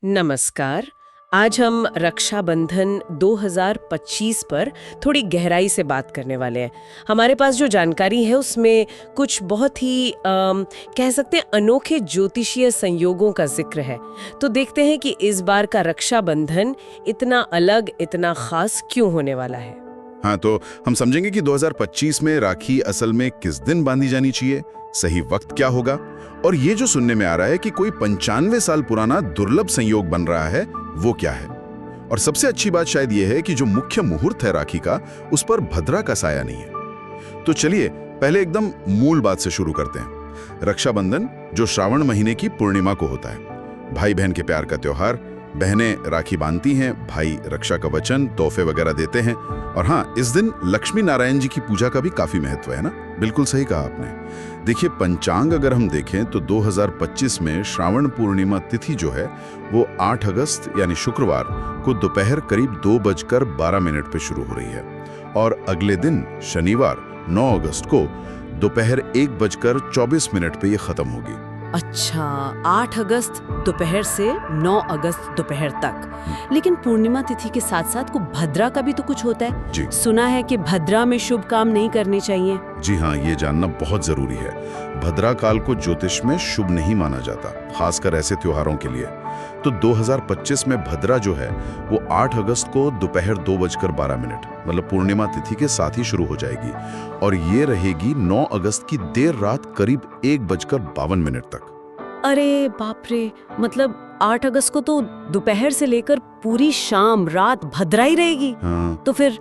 नमस्कार। आज हम रक्षाबंधन 2025 पर थोड़ी गहराई से बात करने वाले हैं। हमारे पास जो जानकारी है उसमें कुछ बहुत ही कह सकते हैं अनोखे ज्योतिषीय संयोगों का जिक्र है। तो देखते हैं कि इस बार का रक्षाबंधन इतना अलग, इतना खास क्यों होने वाला है। हाँ, तो हम समझेंगे कि 2025 में राखी असल में किस दिन बांधी जानी चाहिए, सही वक्त क्या होगा, और ये जो सुनने में आ रहा है कि कोई 95 साल पुराना दुर्लभ संयोग बन रहा है, वो क्या है। और सबसे अच्छी बात शायद ये है कि जो मुख्य मुहूर्त है राखी का, उस पर भद्रा का साया नहीं है। तो चलिए पहले एकदम मूल बात से शुरू करते हैं। रक्षाबंधन जो श्रावण महीने की पूर्णिमा को होता है, भाई बहन के प्यार का त्योहार। बहनें राखी बांधती हैं, भाई रक्षा का वचन, तोहफे वगैरह देते हैं। और हाँ, इस दिन लक्ष्मी नारायण जी की पूजा का भी काफी महत्व है ना। बिल्कुल सही कहा आपने। देखिए, पंचांग अगर हम देखें तो 2025 में श्रावण पूर्णिमा तिथि जो है वो 8 अगस्त यानी शुक्रवार को दोपहर करीब 2:12 पे शुरू हो रही है, और अगले दिन शनिवार 9 अगस्त को दोपहर 1:24 पे ये खत्म होगी। अच्छा, 8 अगस्त दोपहर से 9 अगस्त दोपहर तक। लेकिन पूर्णिमा तिथि के साथ साथ को भद्रा का भी तो कुछ होता है जी। सुना है कि भद्रा में शुभ काम नहीं करने चाहिए। जी हाँ, ये जानना बहुत जरूरी है। भद्रा काल को ज्योतिष में शुभ नहीं माना जाता, खासकर ऐसे त्योहारों के लिए। तो 2025 में भद्रा जो है वो 8 अगस्त को दोपहर 2:12 मतलब पूर्णिमा तिथि के साथ ही शुरू हो जाएगी, और ये रहेगी 9 अगस्त की देर रात करीब 1:52 तक। अरे बाप रे, मतलब 8 अगस्त को तो दोपहर से लेकर पूरी शाम रात भद्रा ही रहेगी। हाँ। तो फिर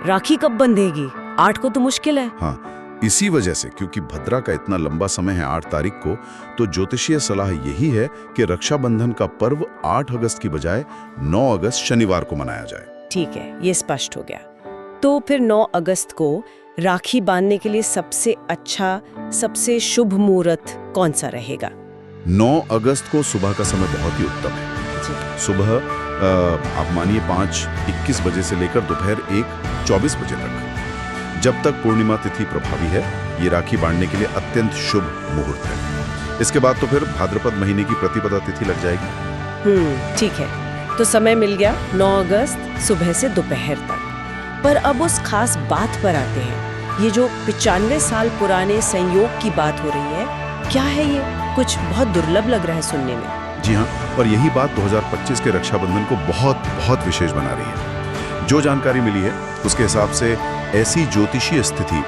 राखी कब बंधेगी? 8 को तो मुश्किल है। हाँ, इसी वजह से, क्योंकि भद्रा का इतना लंबा समय है 8 तारीख को, तो ज्योतिषीय सलाह यही है कि रक्षाबंधन का पर्व 8 अगस्त की बजाय 9 अगस्त शनिवार को मनाया जाए। ठीक है, ये स्पष्ट हो गया। तो फिर 9 अगस्त को राखी बांधने के लिए सबसे अच्छा, सबसे शुभ मुहूर्त कौन सा रहेगा? 9 अगस्त को सुबह का समय बहुत ही उत्तम है। सुबह आप मानिए 5:21 बजे से लेकर दोपहर 1:24 बजे तक, जब तक पूर्णिमा तिथि प्रभावी है, ये राखी बांधने के लिए अत्यंत शुभ मुहूर्त है। इसके बाद तो फिर भाद्रपद महीने की प्रतिपदा तिथि लग जाएगी। ठीक है, तो समय मिल गया 9 अगस्त सुबह से दोपहर तक। पर अब उस खास बात पर आते हैं। ये जो 95 साल पुराने संयोग की बात हो रही है, क्या है ये? कुछ बहुत दुर्लभ लग रहा है सुनने में। जी हाँ, और यही बात 2025 के रक्षाबंधन को बहुत बहुत विशेष बना रही है। जो जानकारी मिली है उसके हिसाब से ऐसी ज्योतिषीय स्थिति,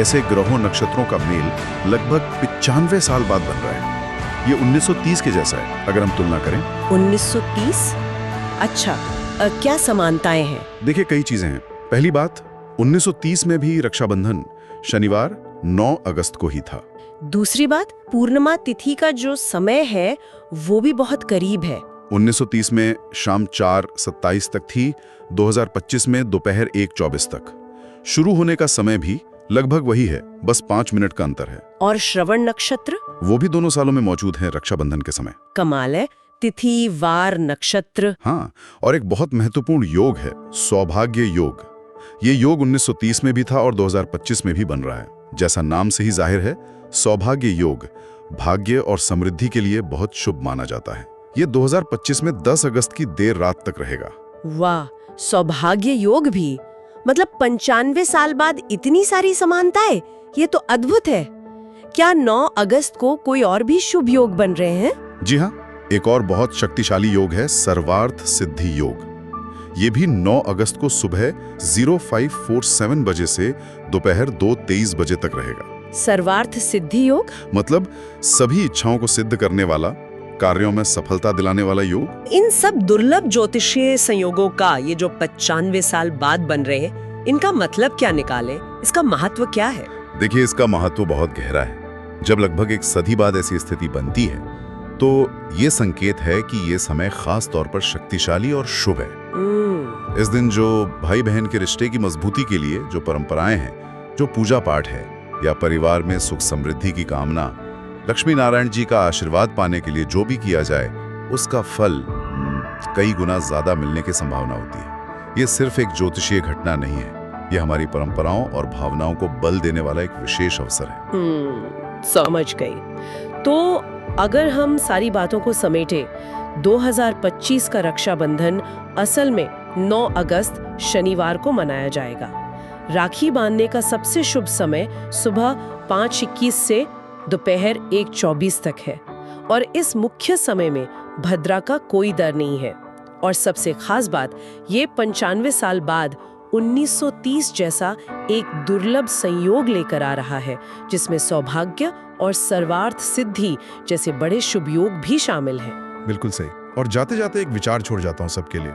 ऐसे ग्रहों नक्षत्रों का मेल लगभग 95 साल बाद बन रहा है। ये 1930 के जैसा है अगर हम तुलना करें। 1930? अच्छा, क्या समानताएं हैं? देखिए, कई चीजें हैं। पहली बात, 1930 में भी रक्षाबंधन शनिवार 9 अगस्त को ही था। दूसरी बात, पूर्णिमा तिथि का जो समय है वो भी बहुत करीब है। 1930 में शाम 4:27 तक थी, 2025 में दोपहर 1:24 तक। शुरू होने का समय भी लगभग वही है, बस 5 मिनट का अंतर है। और श्रवण नक्षत्र? वो भी दोनों सालों में मौजूद है रक्षाबंधन के समय। कमाल है, तिथि, वार, नक्षत्र। हाँ, और एक बहुत महत्वपूर्ण योग है, सौभाग्य योग। ये योग 1930 में भी था और 2025 में भी बन रहा है। जैसा नाम से ही जाहिर है, सौभाग्य योग भाग्य और समृद्धि के लिए बहुत शुभ माना जाता है। ये 2025 में 10 अगस्त की देर रात तक रहेगा। वाह, सौभाग्य योग भी? मतलब 95 साल बाद इतनी सारी समानताएं, ये तो अद्भुत है। क्या 9 अगस्त को कोई और भी शुभ योग बन रहे हैं? जी हाँ, एक और बहुत शक्तिशाली योग है सर्वार्थ सिद्धि योग। ये भी 9 अगस्त को सुबह 0547 बजे से दोपहर 2:23 बजे तक रहेगा। सर्वार्थ सिद्धि योग मतलब सभी इच्छाओं को सिद्ध करने वाला, कार्यों में सफलता दिलाने वाला योग। इन सब दुर्लभ ज्योतिषीय संयोगों का ये जो 95 साल बाद बन रहे हैं, इनका मतलब क्या निकाले? इसका महत्व क्या है? देखिए, इसका महत्व बहुत गहरा है। जब लगभग एक सदी बाद ऐसी स्थिति बनती है तो ये संकेत है कि ये समय खास तौर पर शक्तिशाली और शुभ है। इस दिन जो भाई बहन के रिश्ते की मजबूती के लिए जो परंपराएं हैं, जो पूजा पाठ है, या परिवार में सुख समृद्धि की कामना, लक्ष्मी नारायण जी का आशीर्वाद पाने के लिए जो भी किया जाए, उसका फल कई गुना ज्यादा मिलने की संभावना होती है। ये सिर्फ एक ज्योतिषीय घटना नहीं है, ये हमारी परंपराओं और भावनाओं को बल देने वाला एक विशेष अवसर है। समझ गई। तो अगर हम सारी बातों को समेटें 2025 का रक्षाबंधन असल में 9 अगस्त शनिवार को मनाया जाएगा। राखी बांधने का सबसे शुभ समय सुबह 5:21 से दोपहर 1:24 तक है और इस मुख्य समय में भद्रा का कोई डर नहीं है। और सबसे खास बात, ये 95 साल बाद 1930 जैसा एक दुर्लभ संयोग लेकर आ रहा है, जिसमें सौभाग्य और सर्वार्थ सिद्धि जैसे बड़े शुभ योग भी शामिल हैं। बिल्कुल सही। और जाते जाते एक विचार छोड़ जाता हूँ सबके लिए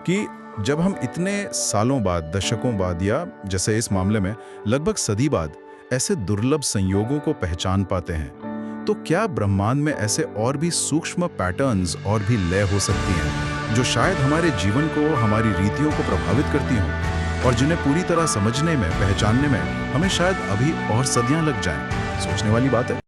कि जब हम इतने सालों बाद, दशकों बाद या जैसे इस मामले में लगभग सदी बाद ऐसे दुर्लभ संयोगों को पहचान पाते हैं, तो क्या ब्रह्मांड में ऐसे और भी सूक्ष्म पैटर्न्स और भी लय हो सकती हैं जो शायद हमारे जीवन को, हमारी रीतियों को प्रभावित करती हों और जिन्हें पूरी तरह समझने में, पहचानने में हमें शायद अभी और सदियां लग जाएं? सोचने वाली बात है।